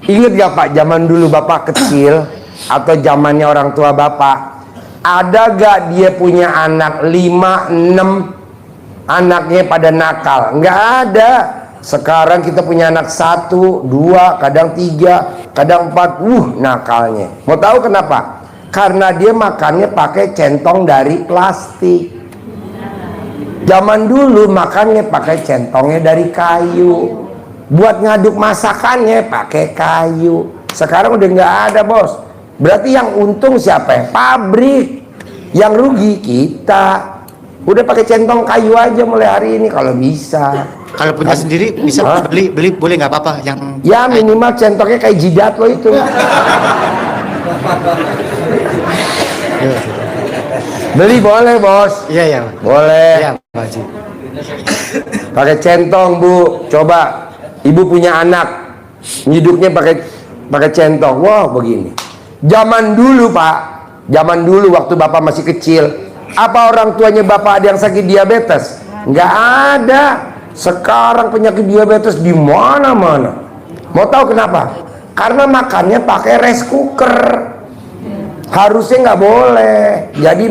Ingat gak Pak, zaman dulu Bapak kecil atau zamannya orang tua Bapak, ada gak dia punya anak 5, 6 anaknya pada nakal. Nggak ada. Sekarang kita punya anak 1, 2, kadang 3, kadang 4. Nakalnya. Mau tahu kenapa? Karena dia makannya pakai centong dari plastik. Zaman dulu makannya pakai centongnya dari kayu. Buat ngaduk masakannya pakai kayu. Sekarang udah nggak ada, bos. Berarti yang untung siapa ya? Pabrik. Yang rugi kita. Udah pakai centong kayu aja mulai hari ini kalau bisa. Kalau punya sendiri bisa beli boleh nggak apa-apa yang Ya minimal centongnya kayak jidat lo itu. Beli boleh, bos. Iya ya. Boleh. Iya Pak Haji. Pakai centong, Bu. Coba ibu punya anak, hidupnya pakai centong. Wow, begini. Zaman dulu, Pak. Zaman dulu waktu Bapak masih kecil, apa orang tuanya Bapak ada yang sakit diabetes? Nggak ada. Sekarang penyakit diabetes di mana-mana. Mau tahu kenapa? Karena makannya pakai rice cooker. Harusnya nggak boleh. Jadi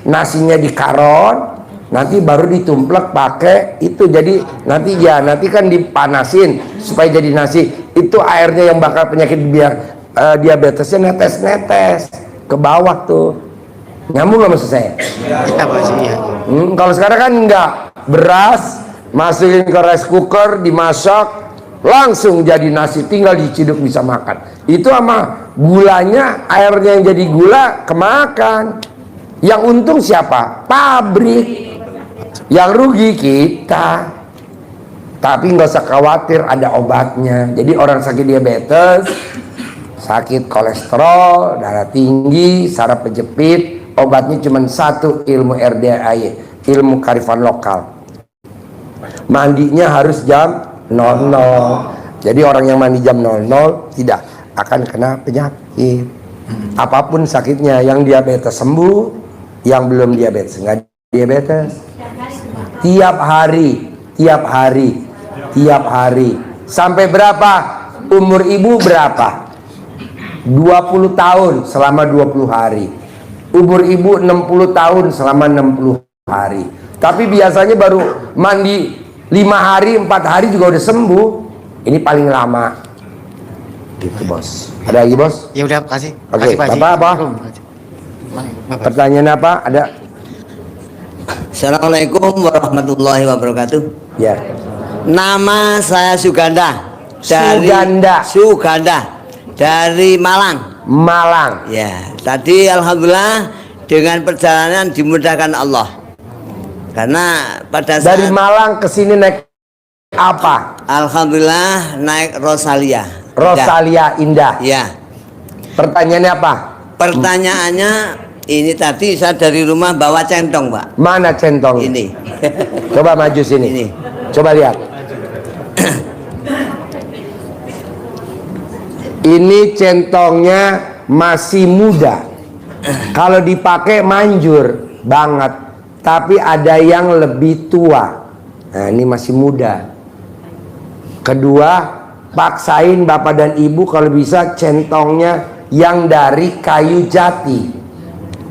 nasinya di karon, nanti baru ditumplek pakai itu. Jadi nanti kan dipanasin supaya jadi nasi. Itu airnya yang bakal penyakit diabetesnya netes-netes ke bawah tuh. Nyambung nggak maksud saya? Iya Pak Haji. Iya. Kalau sekarang kan enggak, beras masukin ke rice cooker, dimasak, langsung jadi nasi, tinggal diciduk bisa makan. Itu sama gulanya, airnya yang jadi gula kemakan. Yang untung siapa? Pabrik. Yang rugi kita. Tapi nggak usah khawatir, ada obatnya. Jadi orang sakit diabetes, sakit kolesterol, darah tinggi, saraf kejepit, obatnya cuma satu, ilmu RDAY, ilmu kearifan lokal. Mandinya harus jam 00. Jadi orang yang mandi jam 00 tidak akan kena penyakit. Apapun sakitnya, yang diabetes sembuh, yang belum diabetes nggak diabetes. Tiap hari. Sampai berapa? Umur ibu berapa? 20 tahun selama 20 hari. Umur ibu 60 tahun selama 60 hari. Tapi biasanya baru mandi 5 hari, 4 hari juga udah sembuh. Ini paling lama. Gitu, bos. Ada lagi, bos? Ya udah kasih. Oke, Pak Haji. Bapak apa? Belum, Pak Haji. Bapak. Pertanyaan apa? Ada? Assalamualaikum warahmatullahi wabarakatuh. Ya. Nama saya Suganda. Suganda dari Malang. Malang. Ya, tadi alhamdulillah dengan perjalanan dimudahkan Allah. Karena pada saat Dari Malang ke sini naik apa? alhamdulillah naik Rosalia. Rosalia Indah. Ya. Pertanyaannya apa? Pertanyaannya ini tadi saya dari rumah bawa centong, Pak. Mana centong? Ini. Coba maju sini. Ini. Coba lihat. Ini centongnya masih muda. Kalau dipakai manjur banget. Tapi ada yang lebih tua. Nah, ini masih muda. Kedua, paksain bapak dan ibu kalau bisa centongnya yang dari kayu jati.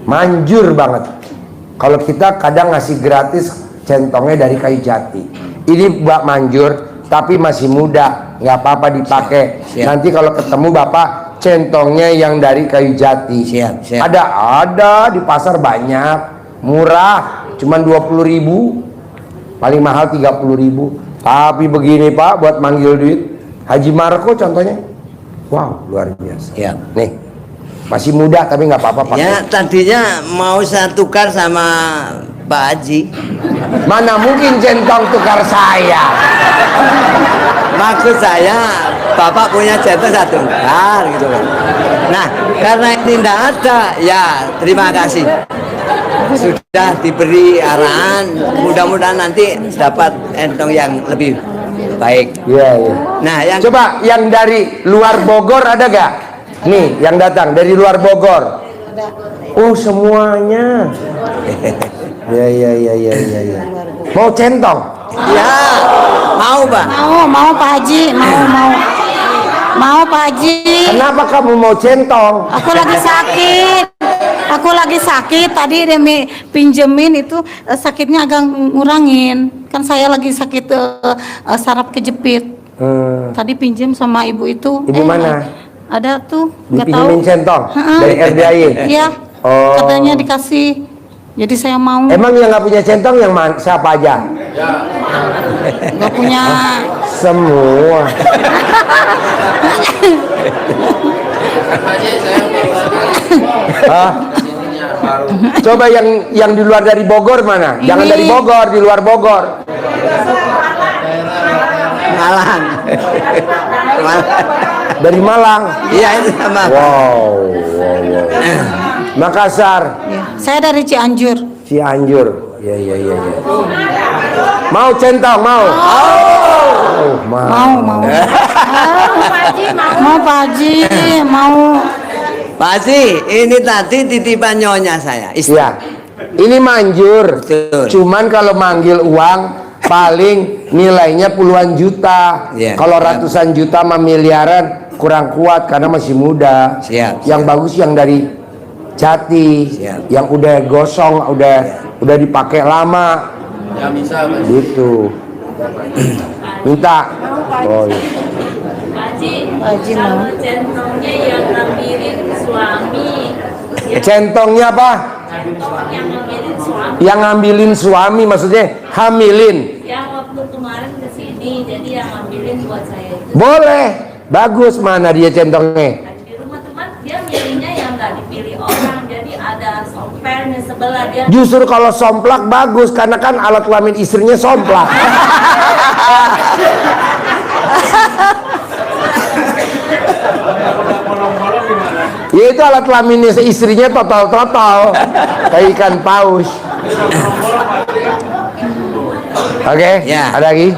Manjur banget. Kalau kita kadang ngasih gratis centongnya dari kayu jati. Ini buat manjur, tapi masih muda, nggak apa-apa dipakai. Siap. Nanti kalau ketemu bapak, centongnya yang dari kayu jati. Siap. Ada di pasar banyak, murah, cuman 20.000, paling mahal 30.000. Tapi begini Pak, buat manggil duit, Haji Marco contohnya, wow luar biasa. Ya. Nih, masih muda tapi nggak apa-apa pakai. Ya, tadinya mau saya tukar sama Pak Haji. Mana mungkin centong tukar saya? Maksud saya, Bapak punya centong saya tukar gitu loh. Nah, karena ini tidak ada, ya terima kasih. Sudah diberi arahan, mudah-mudahan nanti dapat entong yang lebih baik. Iya. Nah, yang Coba yang dari luar Bogor ada gak? Nih, yang datang dari luar Bogor. Oh semuanya. Ya. Mau centong? ya mau Pak. Mau Pak Haji, mau Pak Haji. Kenapa kamu mau centong? Aku lagi sakit. Aku lagi sakit, tadi dia pinjemin itu sakitnya agak ngurangin. Kan saya lagi sakit saraf kejepit. Tadi pinjem sama ibu itu. Ibu mana? Ada tuh, nggak tahu. Dipinjemin centong dari RDAY. Iya. Oh. Katanya dikasih. Jadi saya mau. Emang yang nggak punya centong yang siapa aja? Nggak punya. Semua. Hah? Coba yang di luar dari Bogor mana? Jangan Ini. dari Bogor, di luar Bogor. Malang. Dari Malang. Iya itu sama. Wow. Makassar, Ya. Saya dari Cianjur. Cianjur. Ya. Mau centong, mau? Mau. Mau Pak Haji, mau. Pak Haji, ini tadi titipan nyonya saya. Istri. Iya. Ini manjur. Betul. Cuman kalau manggil uang paling nilainya puluhan juta. Iya. Kalau ratusan juta sama miliaran kurang kuat karena masih muda. Siap. Yang bagus yang dari Jati, Siap. yang udah gosong, udah dipakai lama. Ya bisa, Mas. Gitu. Minta. Oh, iya. Haji mau. Kalau centongnya yang ngambilin suami, Centongnya apa? yang ngambilin suami, Yang ngambilin suami, maksudnya hamilin. yang waktu kemarin kesini, jadi yang ngambilin buat saya itu. Boleh. Bagus, mana dia centongnya? Di rumah teman dia milihnya yang nggak dipilih orang, jadi ada sompelnya sebelah dia. Justru kalau somplak bagus karena kan alat kelamin istrinya somplak. Ya itu alat kelaminnya istrinya total kayak ikan paus. Oke, Ya. ada lagi?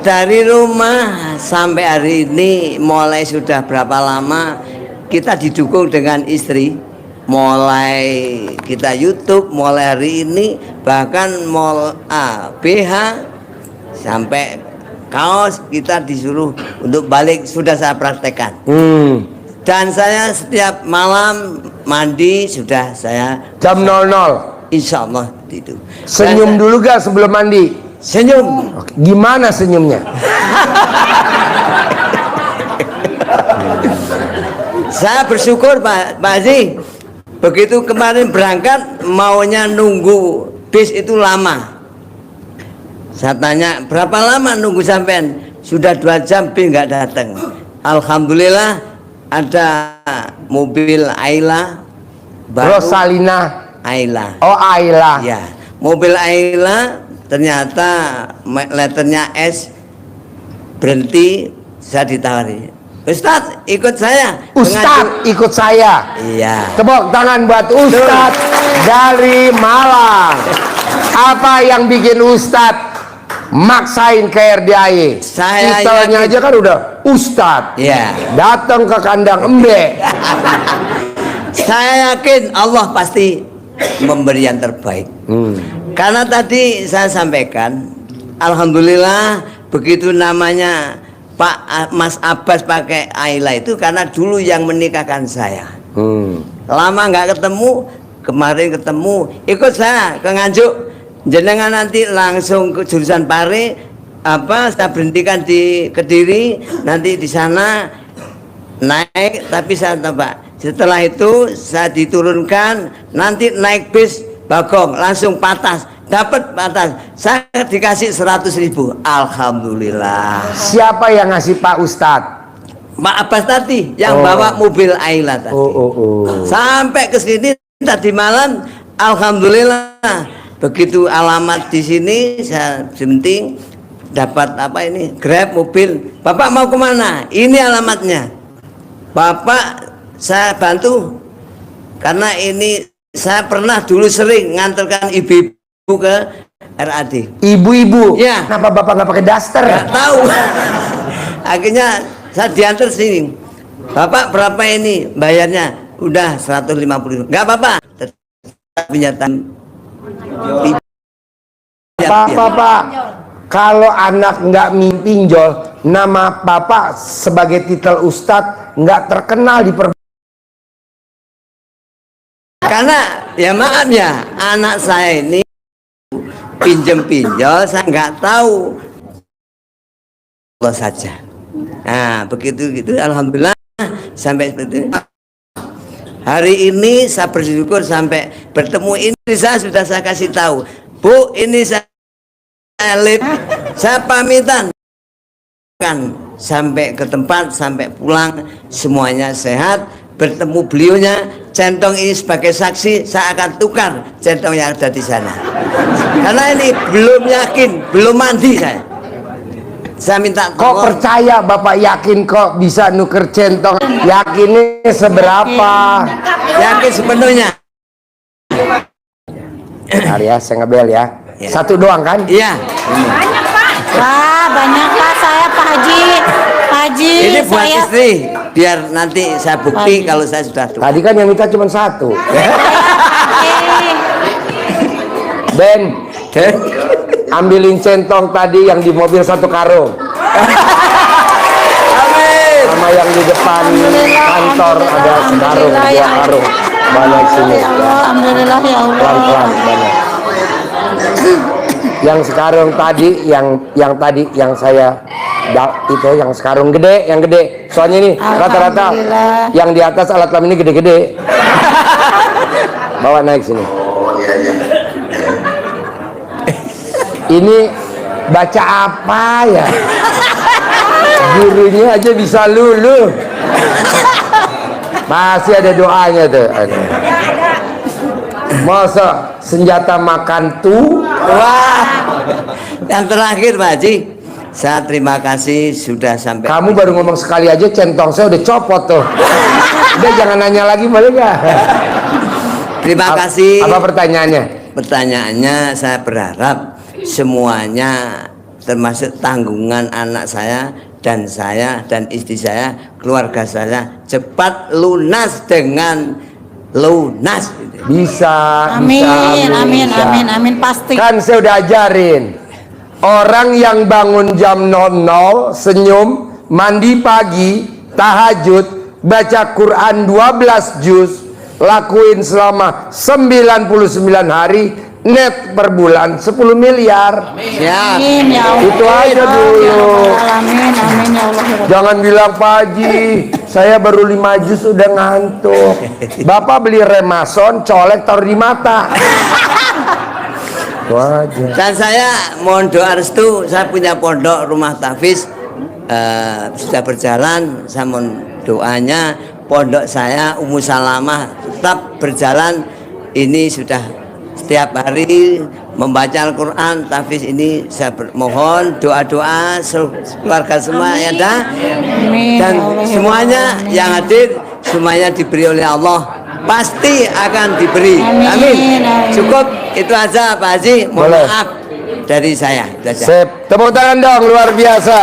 Dari rumah sampai hari ini mulai sudah berapa lama kita didukung dengan istri. Mulai kita YouTube, mulai hari ini bahkan BH sampai kaos kita disuruh untuk balik sudah saya praktekkan. Dan saya setiap malam mandi sudah saya Jam 00. insya Allah itu. Senyum Dan dulu gak sebelum mandi? senyum. Oke. Gimana senyumnya? Saya bersyukur Pak Haji. Begitu kemarin berangkat maunya nunggu bis itu lama. Saya tanya berapa lama nunggu sampean? Sudah 2 jam bis nggak datang. Alhamdulillah ada mobil Ayla baru. Rosalina. Ayla. Oh, Ayla. Ya, mobil Ayla ternyata letternya S, berhenti. Saya ditawari, Ustadz ikut saya. Ustadz ikut saya. Iya. Tepuk tangan buat Ustadz dari Malang. Apa yang bikin Ustadz maksain ke RDAY? Saya Titelnya yakin. aja kan udah Ustadz. Iya. Datang ke kandang embe. Saya yakin Allah pasti memberi yang terbaik. Karena tadi saya sampaikan, alhamdulillah begitu namanya Pak Mas Abbas pakai Ayla itu karena dulu yang menikahkan saya. Lama nggak ketemu, kemarin ketemu, ikut saya ke Nganjuk. Jenengan nanti langsung ke jurusan Pare, saya berhentikan di Kediri, nanti di sana naik, tapi saya tebak. Setelah itu saya diturunkan, nanti naik bis Bagong, langsung patas, dapat patas. Saya dikasih 100.000. Alhamdulillah. Siapa yang ngasih Pak Ustadz? Pak Abbas tadi yang bawa mobil Ayla tadi. Sampai ke sini tadi malam, alhamdulillah. Begitu alamat di sini saya penting dapat Grab mobil. Bapak mau kemana? Ini alamatnya. Bapak saya bantu karena ini saya pernah dulu sering ngantarkan ibu-ibu ke RAD. Ibu-ibu. Ya. Kenapa Bapak nggak pakai daster? Nggak tahu. Akhirnya saya diantar sini. Bapak berapa ini bayarnya? Udah 150.000. Nggak apa-apa. Pinjatan. Pak, kalau anak nggak pinjol, nama Bapak sebagai titel Ustadz nggak terkenal di Karena ya maaf ya, anak saya ini pinjam-pinjol, saya nggak tahu Allah saja. Nah begitu gitu, alhamdulillah sampai seperti itu. Hari ini saya bersyukur sampai bertemu ini, saya sudah saya kasih tahu, Bu, ini saya live, saya pamitan kan sampai ke tempat, sampai pulang semuanya sehat. Bertemu beliaunya, centong ini sebagai saksi, saya akan tukar centong yang ada di sana. Karena ini belum yakin, belum mandi saya. Saya minta Kok tolong. percaya Bapak yakin kok bisa nuker centong? Yakinnya seberapa? Yakin sepenuhnya. Bentar ya, saya ngebel ya. Ya. Satu doang kan? Iya. Wah, banyak Pak saya Pak Haji. Pak Haji, Ini buat saya istri, biar nanti saya bukti kalau saya sudah tukar. Tadi kan yang minta cuma satu. Eh, Ben, ambilin centong tadi yang di mobil satu karung. Amin. Sama yang di depan kantor ada sekarung, dua karung. Banyak sini. ya Allah, alhamdulillah ya Allah. Pelan-pelan banyak. Yang sekarung tadi, yang saya itu yang sekarung gede, yang gede. Soalnya ini rata-rata Alhamdulillah. yang di atas alat kelamin ini gede-gede. Bawa naik sini. Ini baca apa ya? Gurunya aja bisa luluh. Masih ada doanya tuh. Masa senjata makan tuh? Wah. Yang terakhir Pak Haji, saya terima kasih sudah sampai. Kamu baru ngomong sekali aja centong saya udah copot tuh. Udah jangan nanya lagi boleh nggak? Terima kasih. Apa pertanyaannya? Pertanyaannya, saya berharap semuanya termasuk tanggungan anak saya dan istri saya, keluarga saya cepat lunas dengan lunas. Bisa. Amin, bisa, amin, bisa. amin, amin, pasti. Kan saya udah ajarin. Orang yang bangun jam 00 senyum, mandi pagi, tahajud, baca Quran 12 juz, lakuin selama 99 hari, net per bulan 10 miliar. Ya. Amin ya Allah. Itu aja dulu. Amin, amin ya Allah. Jangan bilang Pak Haji, saya baru 5 juz udah ngantuk. Bapak beli remason, colek taruh di mata. Itu aja. Dan saya mohon doa restu, saya punya pondok rumah tahfiz sudah berjalan. Saya mohon doanya pondok saya Ummu Salamah tetap berjalan. Ini sudah setiap hari membaca Al-Quran tahfiz ini. Saya mohon doa-doa keluarga semua ya dah. Amin, Dan ya Allah. semuanya yang hadir semuanya diberi oleh Allah, pasti akan diberi. Amin, Amin. amin. Cukup itu aja Pak Haji. Mohon Boleh. maaf dari saya. Itu aja. Sip. Tepuk tangan dong, luar biasa.